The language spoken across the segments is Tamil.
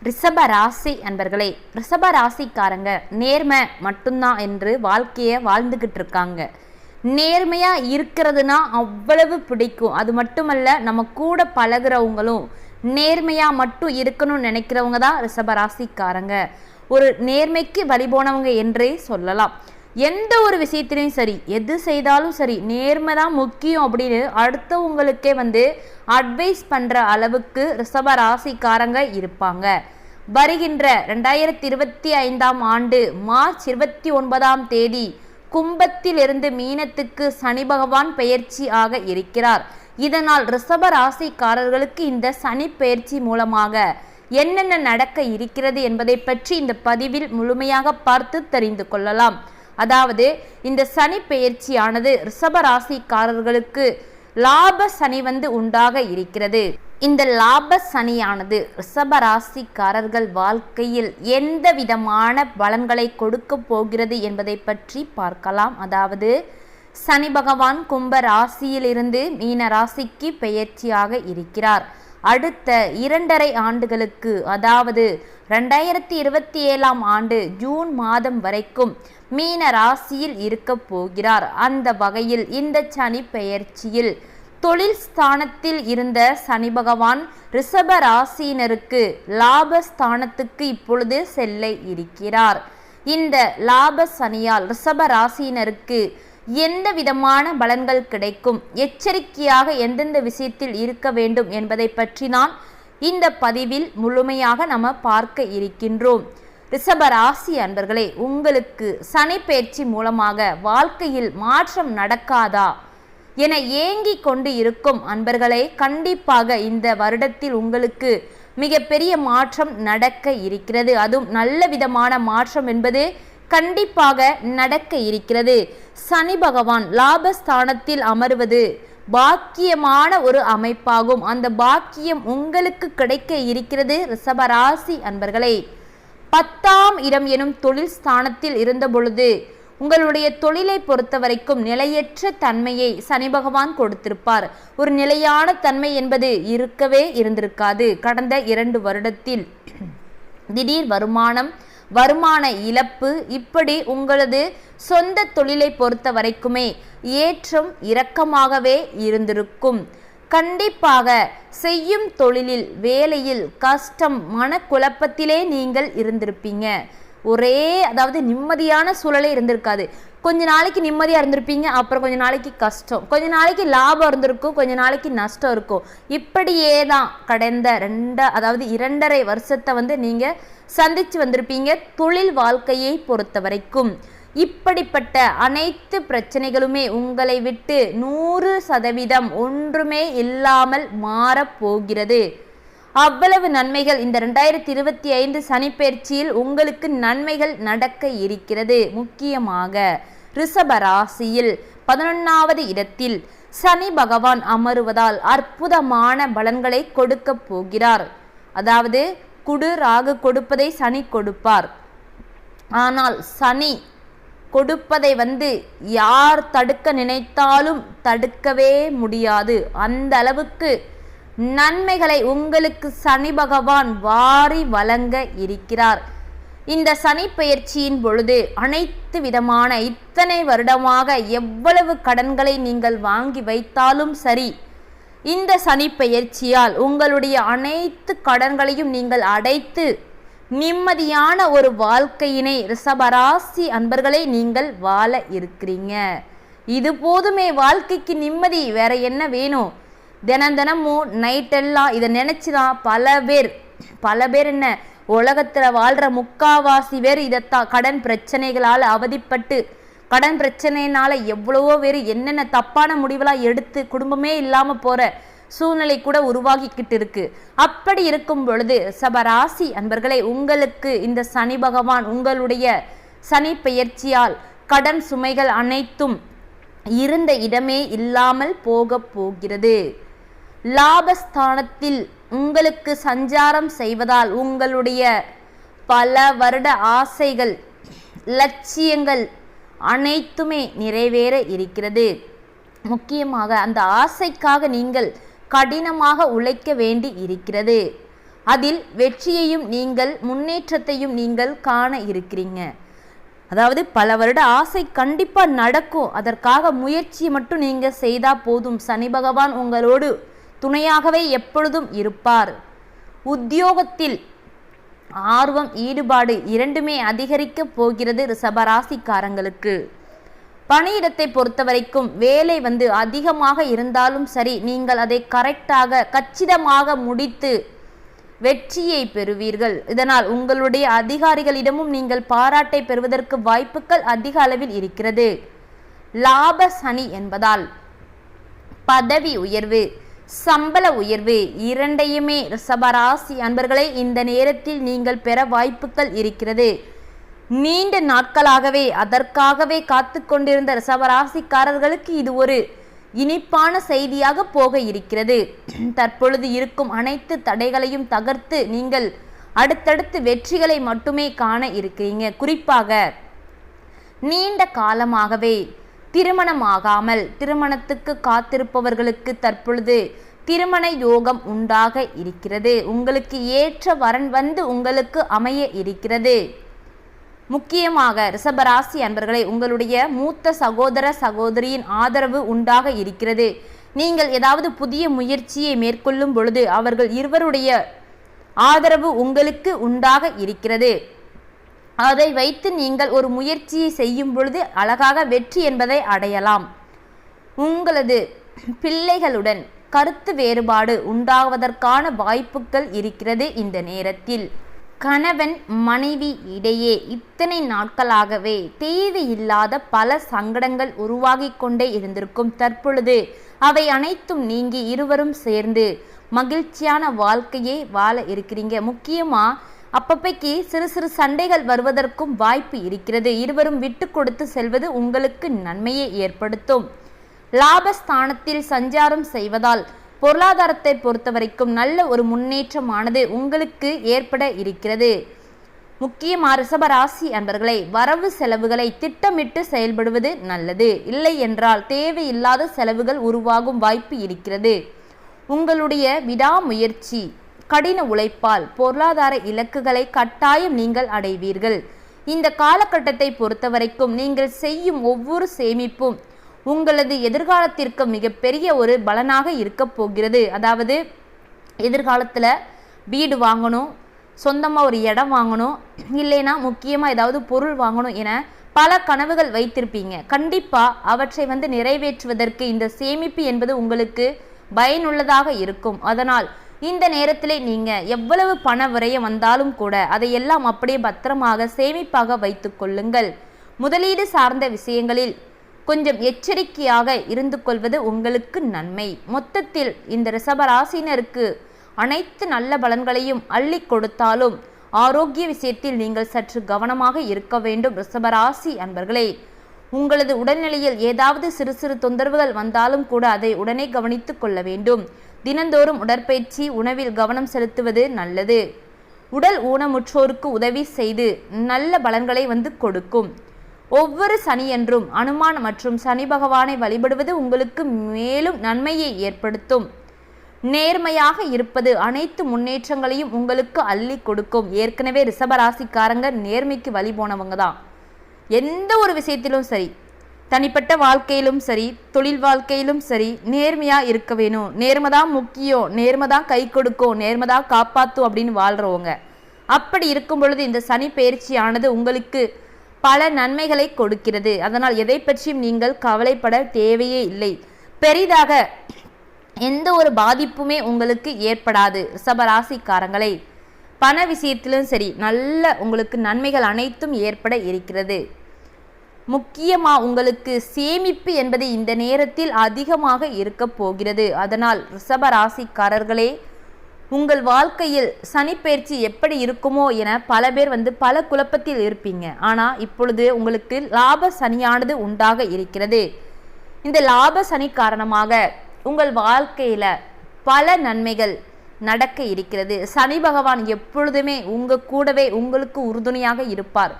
ரிஷப ராசி அன்பர்களே, ரிஷப ராசிக்காரங்க நேர்மை மட்டும்தான் என்று வாழ்க்கையை வாழ்ந்துக்கிட்டு இருக்காங்க. நேர்மையா இருக்கிறதுனா அவ்வளவு பிடிக்கும். அது மட்டுமல்ல, நம்ம கூட பழகிறவங்களும் நேர்மையா மட்டும் இருக்கணும்னு நினைக்கிறவங்க தான் ரிஷப ராசிக்காரங்க. ஒரு நேர்மைக்கு வழிபோனவங்க என்றே சொல்லலாம். எந்த ஒரு விஷயத்திலையும் சரி, எது செய்தாலும் சரி, நேர்மை தான் முக்கியம் அப்படின்னு அடுத்தவங்களுக்கே அட்வைஸ் பண்ணுற அளவுக்கு ரிஷப ராசிக்காரங்க இருப்பாங்க. வருகின்ற 2025ஆம் ஆண்டு மார்ச் 29ஆம் தேதி கும்பத்திலிருந்து மீனத்துக்கு சனி பகவான் பெயர்ச்சி ஆக இருக்கிறார். இதனால் ரிஷப ராசிக்காரர்களுக்கு இந்த சனி பெயர்ச்சி மூலமாக என்னென்ன நடக்க இருக்கிறது என்பதை பற்றி இந்த பதிவில் முழுமையாக பார்த்து தெரிந்து கொள்ளலாம். அதாவது, இந்த சனி பெயர்ச்சியானது ரிஷப ராசிக்காரர்களுக்கு லாப சனி உண்டாக இருக்கிறது. இந்த லாப சனியானது ரிஷப ராசிக்காரர்கள் வாழ்க்கையில் எந்த விதமான பலன்களை கொடுக்க போகிறது என்பதை பற்றி பார்க்கலாம். அதாவது, சனி பகவான் கும்ப ராசியிலிருந்து மீன ராசிக்கு பெயர்ச்சியாக இருக்கிறார். அடுத்த 2.5 ஆண்டுகளுக்கு, அதாவது 2027ஆம் ஆண்டு ஜூன் மாதம் வரைக்கும் மீன ராசியில் இருக்க போகிறார். அந்த வகையில் இந்த சனி பெயர்ச்சியில் தொழில் ஸ்தானத்தில் இருந்த சனி பகவான் ரிஷப ராசியினருக்கு லாபஸ்தானத்துக்கு இப்பொழுது செல்ல இருக்கிறார். இந்த லாப சனியால் ரிஷப ராசியினருக்கு எந்த விதமான பலன்கள் கிடைக்கும், எச்சரிக்கையாக எந்தெந்த விஷயத்தில் இருக்க வேண்டும் என்பதை பற்றி நான் இந்த பதிவில் முழுமையாக நம்ம பார்க்க இருக்கின்றோம். ரிஷப ராசி அன்பர்களே, உங்களுக்கு சனி பெயர்ச்சி மூலமாக வாழ்க்கையில் மாற்றம் நடக்காதா என ஏங்கி கொண்டு இருக்கும் அன்பர்களே, கண்டிப்பாக இந்த வருடத்தில் உங்களுக்கு மிகப்பெரிய மாற்றம் நடக்க இருக்கிறது. அதுவும் நல்ல விதமான மாற்றம் என்பது கண்டிப்பாக நடக்க இருக்கிறது. சனி பகவான் லாபஸ்தானத்தில் அமர்வது பாக்கியமான ஒரு அமைப்பாகும். அந்த பாக்கியம் உங்களுக்கு கிடைக்க இருக்கிறது. ரிஷப ராசி அன்பர்களே, 10ஆம் இடம் எனும் தொழில் ஸ்தானத்தில் இருந்த பொழுது உங்களுடைய தொழிலை பொறுத்த வரைக்கும் நிலையற்ற தன்மையை சனி பகவான் கொடுத்திருப்பார். ஒரு நிலையான தன்மை என்பது இருக்கவே இருந்திருக்காது. கடந்த 2 வருடத்தில் திடீர் வருமான இழப்பு, இப்படி உங்களது சொந்த தொழிலை பொறுத்த வரைக்குமே ஏற்றம் இறக்கமாகவே இருந்திருக்கும். கண்டிப்பாக செய்யும் தொழிலில் வேலையில் கஷ்டம், மனக்குழப்பத்திலே நீங்கள் இருந்திருப்பீங்க. அதாவது நிம்மதியான சூழலே இருந்திருக்காது. கொஞ்ச நாளைக்கு நிம்மதியாக இருந்திருப்பீங்க, அப்புறம் கொஞ்ச நாளைக்கு கஷ்டம், கொஞ்ச நாளைக்கு லாபம் இருந்திருக்கும், கொஞ்ச நாளைக்கு நஷ்டம் இருக்கும். இப்படியே தான் கடந்த 2.5 வருஷத்தை நீங்கள் சந்திச்சு வந்திருப்பீங்க தொழில் வாழ்க்கையை பொறுத்த வரைக்கும். இப்படிப்பட்ட அனைத்து பிரச்சனைகளுமே உங்களை விட்டு 100% ஒன்றுமே இல்லாமல் மாறப்போகிறது. அவ்வளவு நன்மைகள் இந்த 2025 சனி பெயர்ச்சியில் உங்களுக்கு நன்மைகள் நடக்க இருக்கிறது. முக்கியமாக ரிஷப ராசியில் 11வது இடத்தில் சனி பகவான் அமருவதால் அற்புதமான பலன்களை கொடுக்க போகிறார். அதாவது, ராகு கொடுப்பதை சனி கொடுப்பார். ஆனால் சனி கொடுப்பதை யார் தடுக்க நினைத்தாலும் தடுக்கவே முடியாது. அந்த அளவுக்கு நன்மைகளை உங்களுக்கு சனி பகவான் வாரி வழங்க இருக்கிறார். இந்த சனி பெயர்ச்சியின் பொழுது அனைத்து விதமான இத்தனை வருடமாக எவ்வளவு கடன்களை நீங்கள் வாங்கி வைத்தாலும் சரி, இந்த சனி பெயர்ச்சியால் உங்களுடைய அனைத்து கடன்களையும் நீங்கள் அடைத்து நிம்மதியான ஒரு வாழ்க்கையினை ரிஷபராசி அன்பர்களை நீங்கள் வாழ இருக்கிறீங்க. இது போதுமே, வாழ்க்கைக்கு நிம்மதி, வேற என்ன வேணும்? தினமும் நைட்டெல்லாம் இதை நினைச்சுதான் பல பேர் என்ன உலகத்துல வாழ்ற முக்காவாசி பேர் இதைத்தான் கடன் பிரச்சனைகளால் அவதிப்பட்டு, கடன் பிரச்சனையினால எவ்வளவோ பேர் என்னென்ன தப்பான முடிவெல்லாம் எடுத்து குடும்பமே இல்லாம போற சூழ்நிலை கூட உருவாகிக்கிட்டு இருக்கு. அப்படி இருக்கும் பொழுது ரிஷபராசி அன்பர்களே, உங்களுக்கு இந்த சனி பகவான் உங்களுடைய சனி பெயர்ச்சியால் கடன் சுமைகள் அனைத்தும் இருந்த இடமே இல்லாமல் போக போகிறது. லாபஸ்தானத்தில் உங்களுக்கு சஞ்சாரம் செய்வதால் உங்களுடைய பல வருட ஆசைகள், லட்சியங்கள் அனைத்துமே நிறைவேற இருக்கிறது. முக்கியமாக அந்த ஆசைக்காக நீங்கள் கடினமாக உழைக்க வேண்டி இருக்கிறது. அதில் வெற்றியையும் நீங்கள் முன்னேற்றத்தையும் நீங்கள் காண இருக்கிறீங்க. அதாவது பல வருட ஆசை கண்டிப்பாக நடக்கும். அதற்காக முயற்சி மட்டும் நீங்கள் செய்தால் போதும். சனி பகவான் உங்களோடு துணையாகவே எப்பொழுதும் இருப்பார். உத்தியோகத்தில் ஆர்வம், ஈடுபாடு இரண்டுமே அதிகரிக்க போகிறது ரிஷபராசிக்காரங்களுக்கு. பணியிடத்தை பொறுத்த வரைக்கும் வேலை அதிகமாக இருந்தாலும் சரி, நீங்கள் அதை கரெக்டாக கச்சிதமாக முடித்து வெற்றியை பெறுவீர்கள். இதனால் உங்களுடைய அதிகாரிகளிடமும் நீங்கள் பாராட்டை பெறுவதற்கு வாய்ப்புகள் அதிக அளவில் இருக்கிறது. லாப சனி என்பதால் பதவி உயர்வு, சம்பள உயர்வு இரண்டையுமே ரிஷபராசி அன்பர்களை இந்த நேரத்தில் நீங்கள் பெற வாய்ப்புகள் இருக்கிறது. நீண்ட நாட்களாகவே அதற்காகவே காத்து கொண்டிருந்த ரிஷபராசிக்காரர்களுக்கு இது ஒரு இனிப்பான செய்தியாக போக இருக்கிறது. தற்பொழுது இருக்கும் அனைத்து தடைகளையும் தகர்த்து நீங்கள் அடுத்தடுத்து வெற்றிகளை மட்டுமே காண இருக்கிறீங்க. குறிப்பாக நீண்ட காலமாகவே திருமணமாகாமல் திருமணத்துக்கு காத்திருப்பவர்களுக்கு தற்பொழுது திருமண யோகம் உண்டாக இருக்கிறது. உங்களுக்கு ஏற்ற வரன் உங்களுக்கு அமைய இருக்கிறது. முக்கியமாக ரிஷபராசி அன்பர்களை உங்களுடைய மூத்த சகோதர சகோதரியின் ஆதரவு உண்டாக இருக்கிறது. நீங்கள் ஏதாவது புதிய முயற்சியை மேற்கொள்ளும் பொழுது அவர்கள் இருவருடைய ஆதரவு உங்களுக்கு உண்டாக இருக்கிறது. அதை வைத்து நீங்கள் ஒரு முயற்சியை செய்யும் பொழுது அழகாக வெற்றி என்பதை அடையலாம். உங்களது பிள்ளைகளுடன் கருத்து வேறுபாடு உண்டாவதற்கான வாய்ப்புகள் இருக்கிறது. இந்த நேரத்தில் கணவன் மனைவி இடையே இத்தனை நாட்களாகவே தேவையில்லாத பல சங்கடங்கள் உருவாகி கொண்டே இருந்திருக்கும். தற்பொழுது அவை அனைத்தும் நீங்கி இருவரும் சேர்ந்து மகிழ்ச்சியான வாழ்க்கையை வாழ இருக்கிறீங்க. முக்கியமாக அப்பப்பைக்கு சிறு சிறு சண்டைகள் வருவதற்கும் வாய்ப்பு இருக்கிறது. இருவரும் விட்டு கொடுத்து செல்வது உங்களுக்கு நன்மையை ஏற்படுத்தும். லாபஸ்தானத்தில் சஞ்சாரம் செய்வதால் பொருளாதாரத்தை பொறுத்த வரைக்கும் நல்ல ஒரு முன்னேற்றமானது உங்களுக்கு ஏற்பட இருக்கிறது. முக்கியமாக ரிஷபராசி அன்பர்களை வரவு செலவுகளை திட்டமிட்டு செயல்படுவது நல்லது. இல்லை என்றால் தேவையில்லாத செலவுகள் உருவாகும் வாய்ப்பு இருக்கிறது. உங்களுடைய விடாமுயற்சி கடின உழைப்பால் பொருளாதார இலக்குகளை கட்டாயம் நீங்கள் அடைவீர்கள். இந்த காலகட்டத்தை பொறுத்த வரைக்கும் நீங்கள் செய்யும் ஒவ்வொரு சேமிப்பும் உங்களது எதிர்காலத்திற்கு மிகப்பெரிய ஒரு பலனாக இருக்க போகிறது. அதாவது எதிர்காலத்தில் வீடு வாங்கணும், சொந்தமாக ஒரு இடம் வாங்கணும், இல்லைன்னா முக்கியமாக ஏதாவது பொருள் வாங்கணும் என பல கனவுகள் வைத்திருப்பீங்க. கண்டிப்பாக அவற்றை நிறைவேற்றுவதற்கு இந்த சேமிப்பு என்பது உங்களுக்கு பயனுள்ளதாக இருக்கும். அதனால் இந்த நேரத்தில் நீங்கள் எவ்வளவு பண விரயம் வந்தாலும் கூட அதையெல்லாம் அப்படியே பத்திரமாக சேமிப்பாக வைத்து கொள்ளுங்கள். முதலீடு சார்ந்த விஷயங்களில் கொஞ்சம் எச்சரிக்கையாக இருந்து கொள்வது உங்களுக்கு நன்மை. மொத்தத்தில் இந்த ரிஷபராசினருக்கு அனைத்து நல்ல பலன்களையும் அள்ளி கொடுத்தாலும் ஆரோக்கிய விஷயத்தில் நீங்கள் சற்று கவனமாக இருக்க வேண்டும். ரிஷபராசி அன்பர்களே, உங்களது உடல்நிலையில் ஏதாவது சிறு சிறு தொந்தரவுகள் வந்தாலும் கூட அதை உடனே கவனித்து கொள்ள வேண்டும். தினந்தோறும் உடற்பயிற்சி, உணவில் கவனம் செலுத்துவது நல்லது. உடல் ஊனமுற்றோருக்கு உதவி செய்து நல்ல பலன்களை கொடுக்கும். ஒவ்வொரு சனியன்றும் அனுமான் மற்றும் சனி பகவானை வழிபடுவது உங்களுக்கு மேலும் நன்மையை ஏற்படுத்தும். நேர்மையாக இருப்பது அனைத்து முன்னேற்றங்களையும் உங்களுக்கு அள்ளி கொடுக்கும். ஏற்கனவே ரிஷபராசிக்காரங்க நேர்மைக்கு வழி போனவங்க தான். எந்த ஒரு விஷயத்திலும் சரி, தனிப்பட்ட வாழ்க்கையிலும் சரி, தொழில் வாழ்க்கையிலும் சரி, நேர்மையாக இருக்க வேணும். நேர்மை தான் முக்கியம், நேர்மை தான் கை கொடுக்கும், நேர்மை தான் காப்பாற்றும் அப்படின்னு வாழ்கிறவங்க. அப்படி இருக்கும் பொழுது இந்த சனி பயிற்சியானது உங்களுக்கு பல நன்மைகளை கொடுக்கிறது. அதனால் எதை பற்றியும் நீங்கள் கவலைப்பட தேவையே இல்லை. பெரிதாக எந்த ஒரு பாதிப்புமே உங்களுக்கு ஏற்படாது. ரிஷபராசிக்காரங்களை பண விஷயத்திலும் சரி நல்ல உங்களுக்கு நன்மைகள் அனைத்தும் ஏற்பட இருக்கிறது. முக்கியமாக உங்களுக்கு சேமிப்பு என்பது இந்த நேரத்தில் அதிகமாக இருக்க போகிறது. அதனால் ரிஷபராசிக்காரர்களே, உங்கள் வாழ்க்கையில் சனிப்பெயர்ச்சி எப்படி இருக்குமோ என பல பேர் பல குழப்பத்தில் இருப்பீங்க. ஆனால் இப்பொழுது உங்களுக்கு லாப சனியானது உண்டாக இருக்கிறது. இந்த லாப சனி காரணமாக உங்கள் வாழ்க்கையில் பல நன்மைகள் நடக்க இருக்கிறது. சனி பகவான் எப்பொழுதுமே உங்கள் கூடவே உங்களுக்கு உறுதுணையாக இருப்பார்.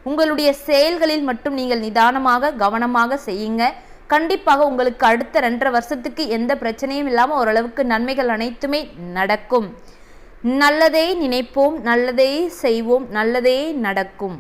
உங்களுடைய செயல்களில் மட்டும் நீங்கள் நிதானமாக கவனமாக செய்யுங்க. கண்டிப்பாக உங்களுக்கு அடுத்த 2.5 வருஷத்துக்கு எந்த பிரச்சனையும் இல்லாமல் ஓரளவுக்கு நன்மைகள் அனைத்துமே நடக்கும். நல்லதே நினைப்போம், நல்லதே செய்வோம், நல்லதே நடக்கும்.